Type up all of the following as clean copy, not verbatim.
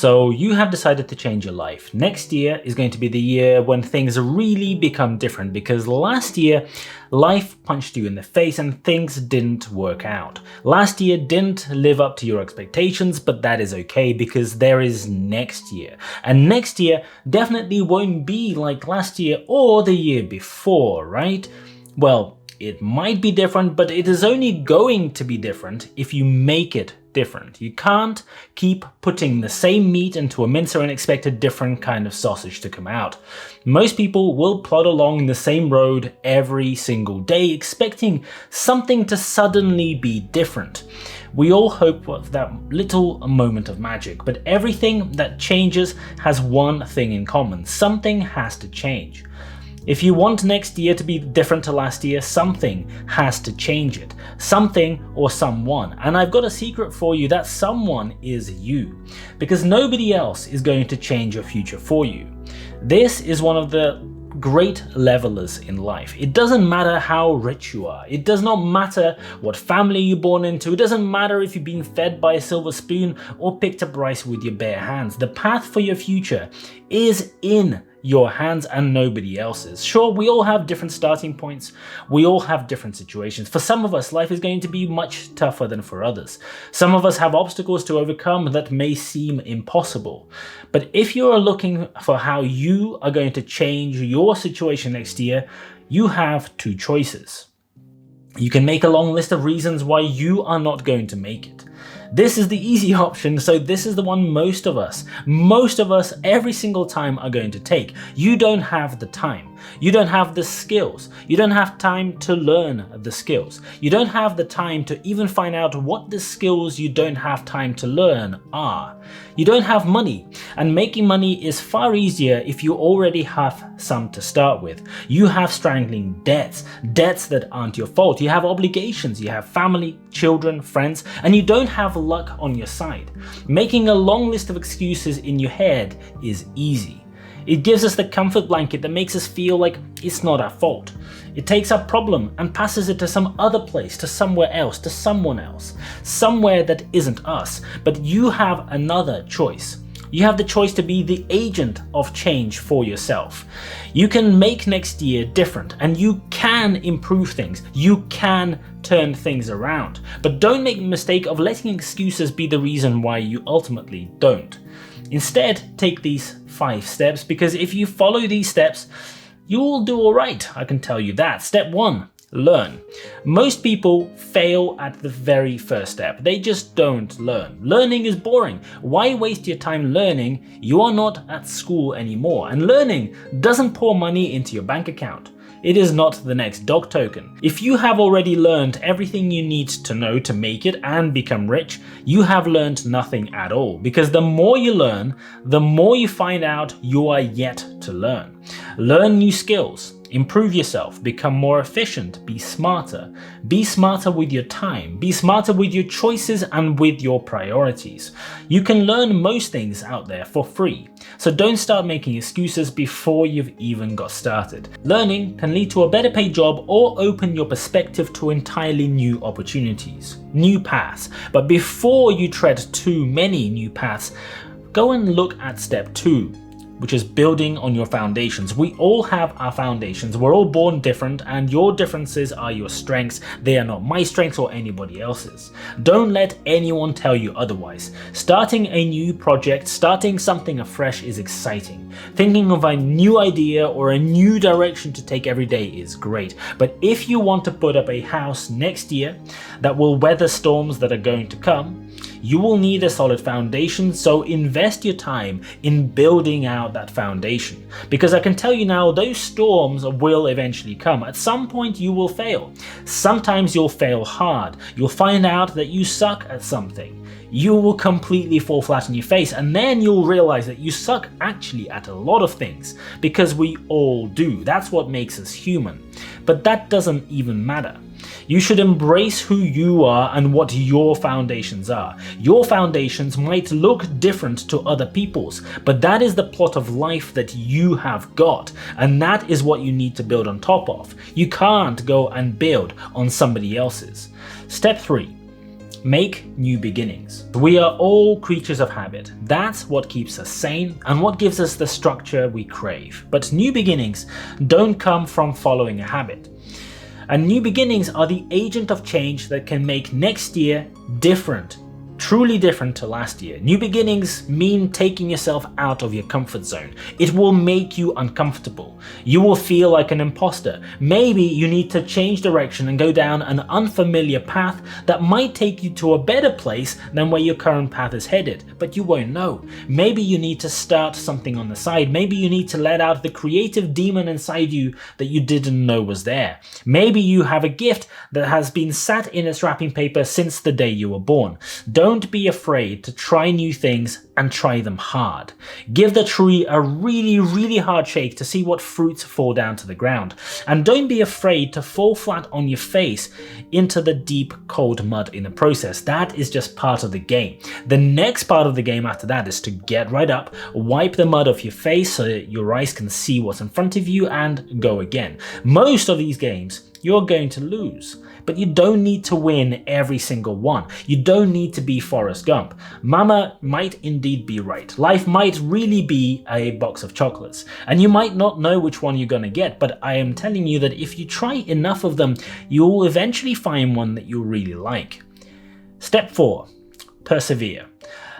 So you have decided to change your life. Next year is going to be the year when things really become different, because last year life punched you in the face and things didn't work out. Last year didn't live up to your expectations, but that is okay because there is next year. And next year definitely won't be like last year or the year before, right? Well, it might be different, but it is only going to be different if you make it different. You can't keep putting the same meat into a mincer and expect a different kind of sausage to come out. Most people will plod along the same road every single day, expecting something to suddenly be different. We all hope for that little moment of magic, but everything that changes has one thing in common: something has to change. If you want next year to be different to last year, something has to change it. Something or someone. And I've got a secret for you: that someone is you. Because nobody else is going to change your future for you. This is one of the great levelers in life. It doesn't matter how rich you are. It does not matter what family you're born into. It doesn't matter if you've been fed by a silver spoon or picked up rice with your bare hands. The path for your future is in your hands and nobody else's. Sure, we all have different starting points. We all have different situations. For some of us, life is going to be much tougher than for others. Some of us have obstacles to overcome that may seem impossible. But if you are looking for how you are going to change your situation next year, you have two choices. You can make a long list of reasons why you are not going to make it. This is the easy option, so this is the one most of us every single time are going to take. You don't have the time. You don't have the skills. You don't have time to learn the skills. You don't have the time to even find out what the skills you don't have time to learn are. You don't have money, and making money is far easier if you already have some to start with. You have strangling debts that aren't your fault. You have obligations, you have family, children, friends, and you don't have luck on your side. Making a long list of excuses in your head is easy. It gives us the comfort blanket that makes us feel like it's not our fault. It takes our problem and passes it to some other place, to somewhere else, to someone else, somewhere that isn't us. But you have another choice. You have the choice to be the agent of change for yourself. You can make next year different, and you can improve things. You can turn things around. But don't make the mistake of letting excuses be the reason why you ultimately don't. Instead, take these 5 steps, because if you follow these steps, you'll do all right, I can tell you that. Step 1. Learn. Most people fail at the very first step. They just don't learn. Learning is boring. Why waste your time learning? You are not at school anymore, and learning doesn't pour money into your bank account. It is not the next dog token. If you have already learned everything you need to know to make it and become rich, you have learned nothing at all, because the more you learn, the more you find out you are yet to learn. Learn new skills. Improve yourself, become more efficient, be smarter. Be smarter with your time, be smarter with your choices and with your priorities. You can learn most things out there for free, so don't start making excuses before you've even got started. Learning can lead to a better paid job or open your perspective to entirely new opportunities, new paths. But before you tread too many new paths, go and look at step 2. Which is building on your foundations. We all have our foundations. We're all born different, and your differences are your strengths. They are not my strengths or anybody else's. Don't let anyone tell you otherwise. Starting a new project, starting something afresh is exciting. Thinking of a new idea or a new direction to take every day is great. But if you want to put up a house next year that will weather storms that are going to come, you will need a solid foundation, so invest your time in building out that foundation. Because I can tell you now, those storms will eventually come. At some point you will fail. Sometimes you'll fail hard. You'll find out that you suck at something. You will completely fall flat on your face, and then you'll realize that you suck actually at a lot of things, because we all do. That's what makes us human. But that doesn't even matter. You should embrace who you are and what your foundations are. Your foundations might look different to other people's, but that is the plot of life that you have got, and that is what you need to build on top of. You can't go and build on somebody else's. Step 3. Make new beginnings. We are all creatures of habit. That's what keeps us sane and what gives us the structure we crave. But new beginnings don't come from following a habit. And new beginnings are the agent of change that can make next year different. Truly different to last year. New beginnings mean taking yourself out of your comfort zone. It will make you uncomfortable. You will feel like an imposter. Maybe you need to change direction and go down an unfamiliar path that might take you to a better place than where your current path is headed, but you won't know. Maybe you need to start something on the side. Maybe you need to let out the creative demon inside you that you didn't know was there. Maybe you have a gift that has been sat in its wrapping paper since the day you were born. Don't be afraid to try new things and try them hard. Give the tree a really hard shake to see what fruits fall down to the ground. And don't be afraid to fall flat on your face into the deep cold mud in the process. That is just part of the game. The next part of the game after that is to get right up, wipe the mud off your face so that your eyes can see what's in front of you, and go again. Most of these games you're going to lose. But you don't need to win every single one. You don't need to be Forrest Gump. Mama might indeed be right. Life might really be a box of chocolates. And you might not know which one you're gonna get, but I am telling you that if you try enough of them, you'll eventually find one that you really like. Step 4. Persevere.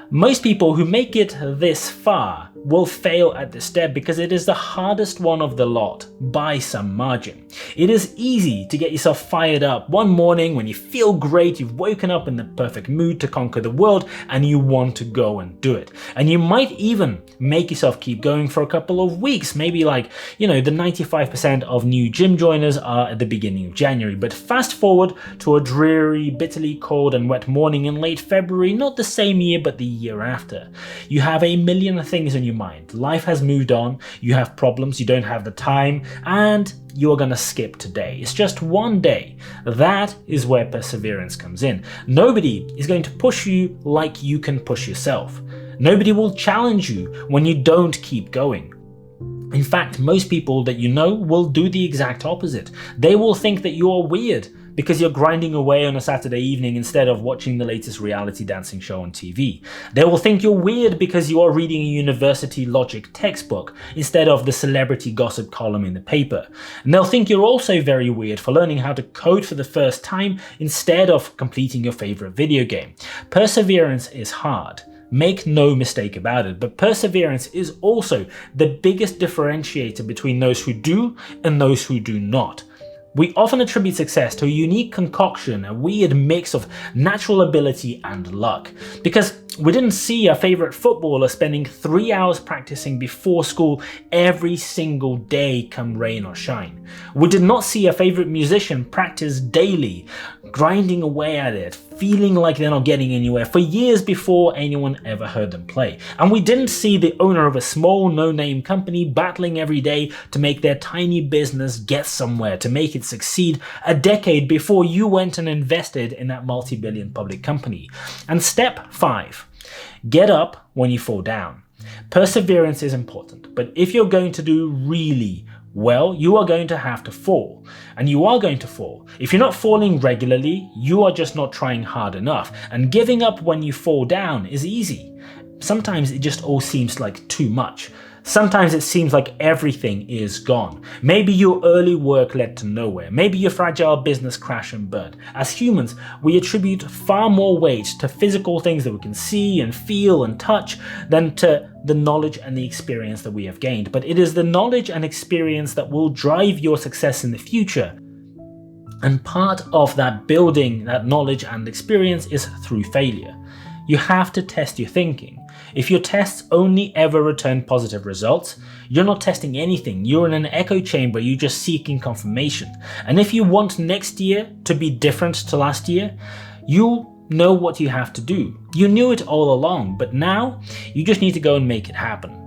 Most people who make it this far will fail at this step because it is the hardest one of the lot by some margin. It is easy to get yourself fired up one morning when you feel great, you've woken up in the perfect mood to conquer the world and you want to go and do it. And you might even make yourself keep going for a couple of weeks, maybe like, the 95% of new gym joiners are at the beginning of January. But fast forward to a dreary, bitterly cold and wet morning in late February, not the same year but the year after. You have a million things in your mind. Life has moved on, you have problems, you don't have the time, and you are gonna skip today. It's just one day. That is where perseverance comes in. Nobody is going to push you like you can push yourself. Nobody will challenge you when you don't keep going. In fact, most people that you know will do the exact opposite. They will think that you're weird because you're grinding away on a Saturday evening instead of watching the latest reality dancing show on TV. They will think you're weird because you are reading a university logic textbook instead of the celebrity gossip column in the paper. And they'll think you're also very weird for learning how to code for the first time instead of completing your favorite video game. Perseverance is hard. Make no mistake about it, but perseverance is also the biggest differentiator between those who do and those who do not. We often attribute success to a unique concoction, a weird mix of natural ability and luck. Because we didn't see our favorite footballer spending 3 hours practicing before school every single day, come rain or shine. We did not see our favorite musician practice daily, grinding away at it, feeling like they're not getting anywhere for years before anyone ever heard them play. And we didn't see the owner of a small no-name company battling every day to make their tiny business get somewhere, to make it succeed a decade before you went and invested in that multi-billion public company. And step 5, get up when you fall down. Perseverance is important, but if you're going to do really well, you are going to have to fall. And you are going to fall. If you're not falling regularly, you are just not trying hard enough. And giving up when you fall down is easy. Sometimes it just all seems like too much. Sometimes it seems like everything is gone. Maybe your early work led to nowhere. Maybe your fragile business crashed and burned. As humans, we attribute far more weight to physical things that we can see and feel and touch than to the knowledge and the experience that we have gained. But it is the knowledge and experience that will drive your success in the future. And part of that building that knowledge and experience is through failure. You have to test your thinking. If your tests only ever return positive results, you're not testing anything. You're in an echo chamber, you're just seeking confirmation. And if you want next year to be different to last year, you know what you have to do. You knew it all along, but now you just need to go and make it happen.